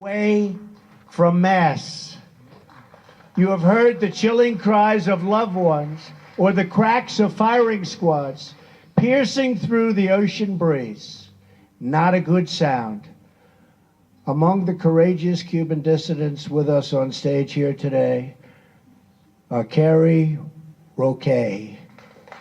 away from mass. You have heard the chilling cries of loved ones or the cracks of firing squads piercing through the ocean breeze. Not a good sound. Among the courageous Cuban dissidents with us on stage here today are Carrie Roque,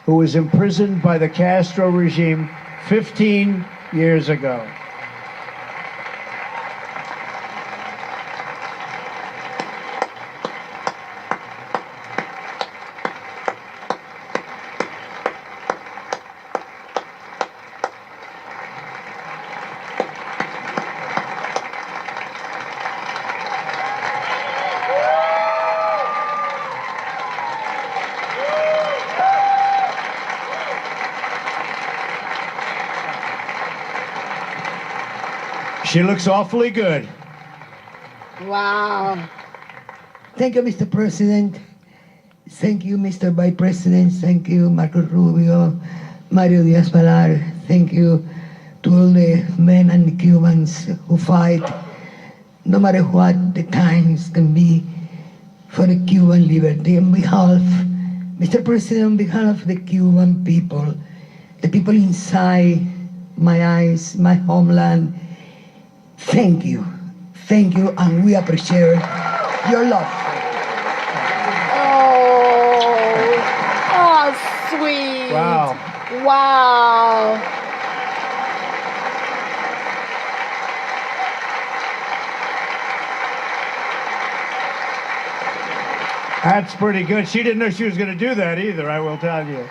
who was imprisoned by the Castro regime 15 years ago. She looks awfully good. Wow. Thank you, Mr. President. Thank you, Mr. Vice President. Thank you, Marco Rubio, Mario Diaz-Balart. Thank you to all the men and the Cubans who fight, no matter what the times can be, for the Cuban liberty. On behalf, Mr. President, on behalf of the Cuban people, the people inside my eyes, my homeland, thank you, and we appreciate your love. Oh, sweet. Wow. Wow. That's pretty good. She didn't know she was going to do that either, I will tell you.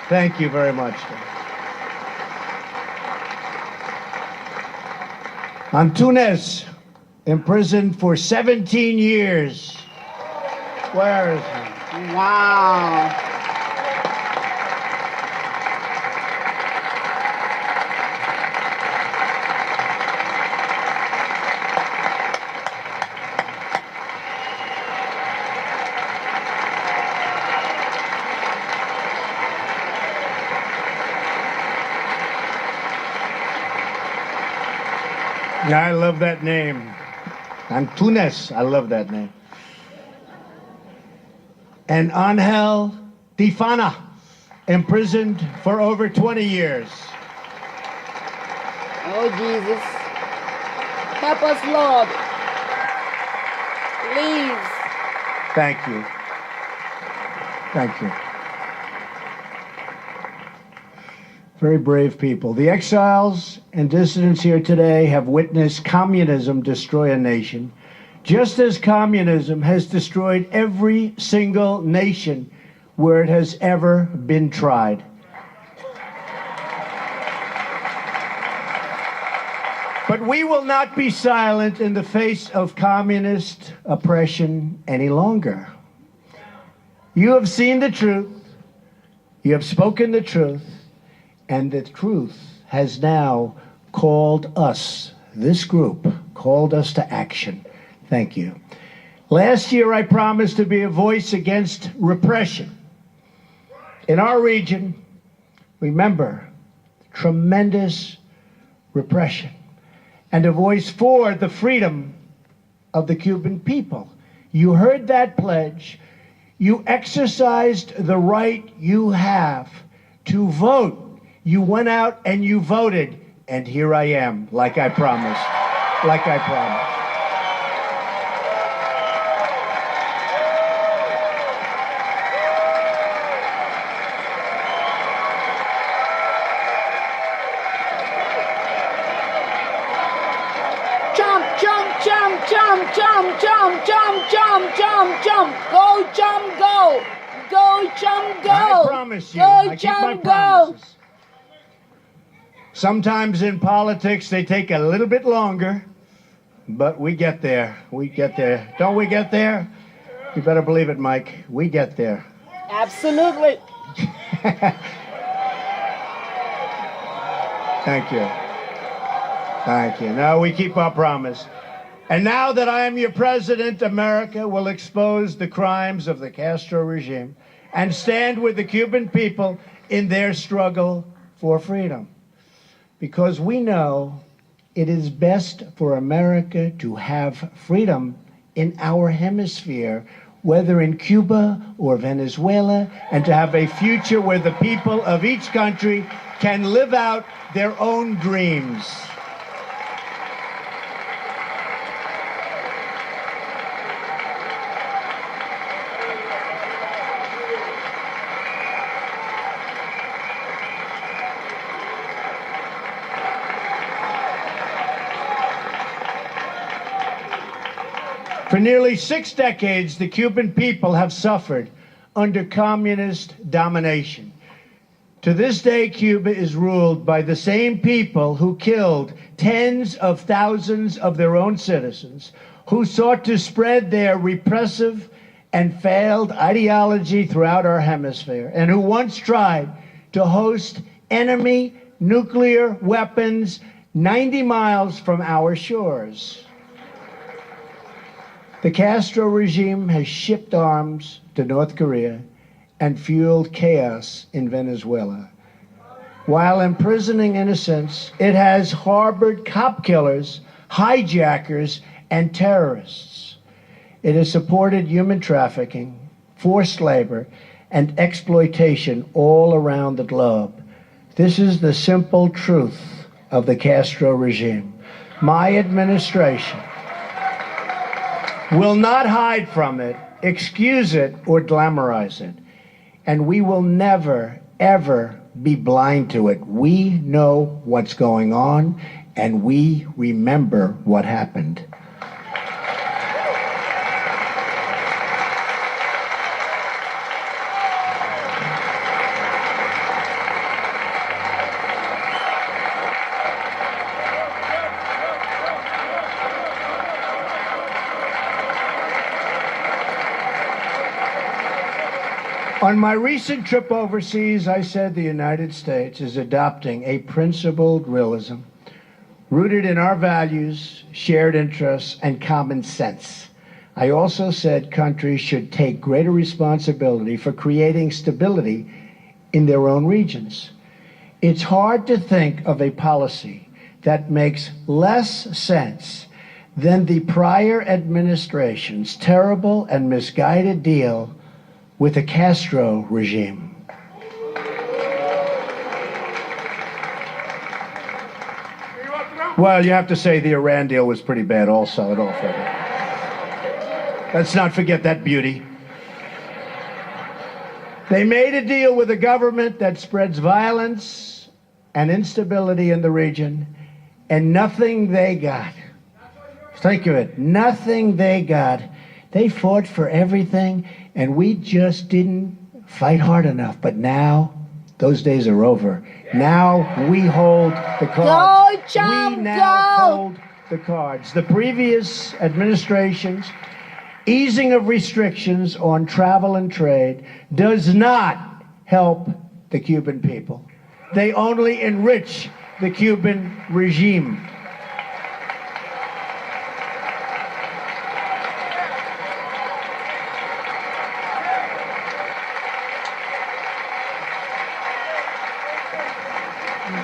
Thank you very much. Antunes, imprisoned for 17 years. Where is he? Wow. I love that name. Antunes, I love that name. And Angel Tifana, imprisoned for over 20 years. Oh, Jesus. Help us, Lord. Please. Thank you. Thank you. Very brave people. The exiles and dissidents here today have witnessed communism destroy a nation, just as communism has destroyed every single nation where it has ever been tried. But we will not be silent in the face of communist oppression any longer. You have seen the truth. You have spoken the truth. And the truth has now called us, this group, called us to action. Thank you. Last year, I promised to be a voice against repression. In our region, remember, tremendous repression, and a voice for the freedom of the Cuban people. You heard that pledge. You exercised the right you have to vote. You went out and you voted, and here I am, like I promised, like I promised. Jump, jump, jump, jump, jump, jump, jump, jump, jump, jump. Go, jump, go. Go, jump, go. I promise you, Go, I keep my jump, go. promises. Sometimes in politics, they take a little bit longer, but we get there. We get there. Don't we get there? You better believe it, Mike. We get there. Absolutely. Thank you. Thank you. No, we keep our promise. And now that I am your president, America will expose the crimes of the Castro regime and stand with the Cuban people in their struggle for freedom. Because we know it is best for America to have freedom in our hemisphere, whether in Cuba or Venezuela, and to have a future where the people of each country can live out their own dreams. For nearly 6 decades, the Cuban people have suffered under communist domination. To this day, Cuba is ruled by the same people who killed tens of thousands of their own citizens, who sought to spread their repressive and failed ideology throughout our hemisphere, and who once tried to host enemy nuclear weapons 90 miles from our shores. The Castro regime has shipped arms to North Korea and fueled chaos in Venezuela. While imprisoning innocents, it has harbored cop killers, hijackers, and terrorists. It has supported human trafficking, forced labor, and exploitation all around the globe. This is the simple truth of the Castro regime. My administration will not hide from it, excuse it, or glamorize it. And we will never, ever be blind to it. We know what's going on, and we remember what happened. On my recent trip overseas, I said the United States is adopting a principled realism rooted in our values, shared interests, and common sense. I also said countries should take greater responsibility for creating stability in their own regions. It's hard to think of a policy that makes less sense than the prior administration's terrible and misguided deal with the Castro regime. Well, you have to say the Iran deal was pretty bad also. Let's not forget that beauty. They made a deal with a government that spreads violence and instability in the region, and nothing they got. Think of it. Nothing they got. They fought for everything, and we just didn't fight hard enough. But now, those days are over. Now we hold the cards. Go, Trump, we now go. hold the cards. The previous administration's easing of restrictions on travel and trade does not help the Cuban people. They only enrich the Cuban regime.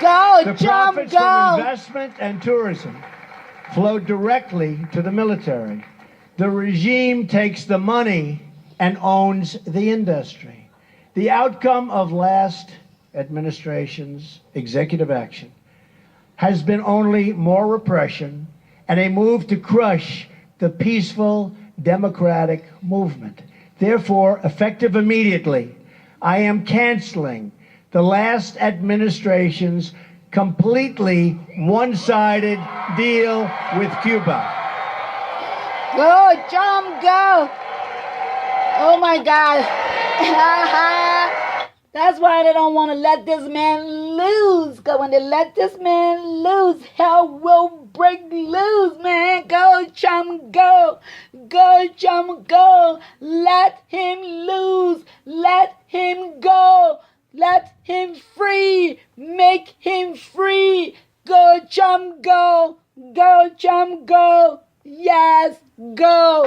Go, The Trump, profits from go. investment and tourism flow directly to the military. The regime takes the money and owns the industry. The outcome of last administration's executive action has been only more repression and a move to crush the peaceful democratic movement. Therefore, effective immediately, I am canceling the last administration's completely one-sided deal with Cuba. Go, Trump, go. Oh my God. That's why they don't want to let this man lose. Because when they let this man lose, hell will break loose, man. Go, Trump, go. Go, Trump, go. Let him lose. Let him go. Let him free. Make him free. Go, Trump, go. Go, Trump, go. Yes, go.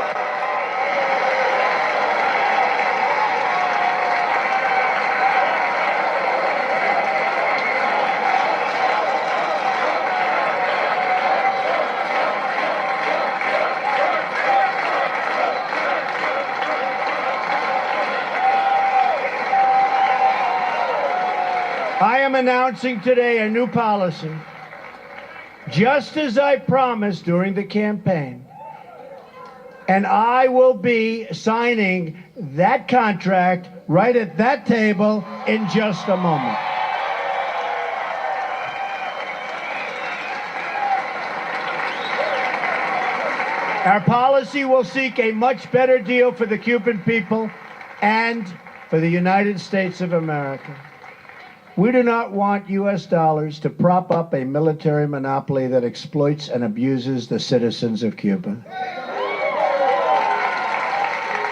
am announcing today a new policy, just as I promised during the campaign. And I will be signing that contract right at that table in just a moment. Our policy will seek a much better deal for the Cuban people and for the United States of America. We do not want U.S. dollars to prop up a military monopoly that exploits and abuses the citizens of Cuba.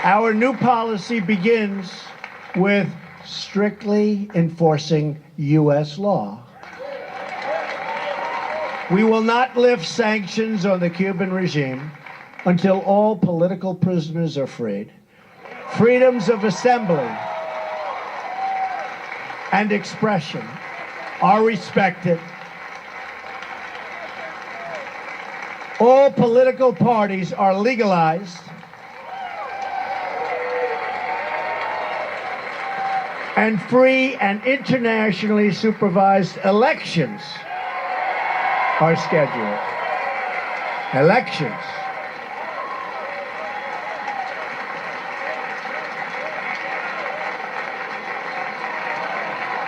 Our new policy begins with strictly enforcing U.S. law. We will not lift sanctions on the Cuban regime until all political prisoners are freed, freedoms of assembly and expression are respected, all political parties are legalized, and free and internationally supervised elections are scheduled. Elections.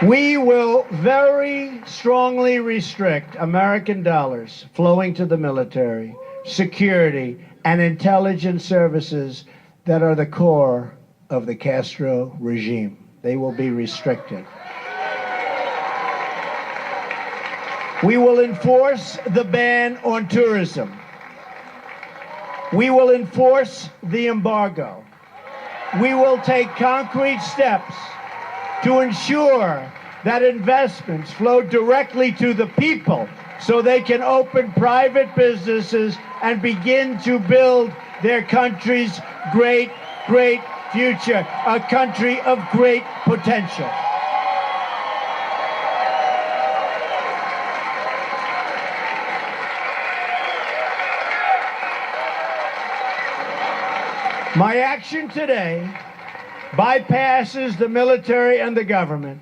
We will very strongly restrict American dollars flowing to the military, security, and intelligence services that are the core of the Castro regime. They will be restricted. We will enforce the ban on tourism. We will enforce the embargo. We will take concrete steps to ensure that investments flow directly to the people so they can open private businesses and begin to build their country's great future, a country of great potential. My action today bypasses the military and the government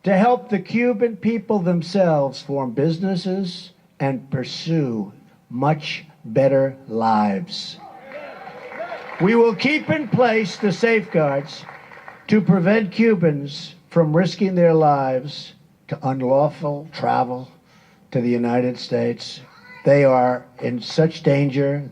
to help the Cuban people themselves form businesses and pursue much better lives. We will keep in place the safeguards to prevent Cubans from risking their lives to unlawful travel to the United States. They are in such danger.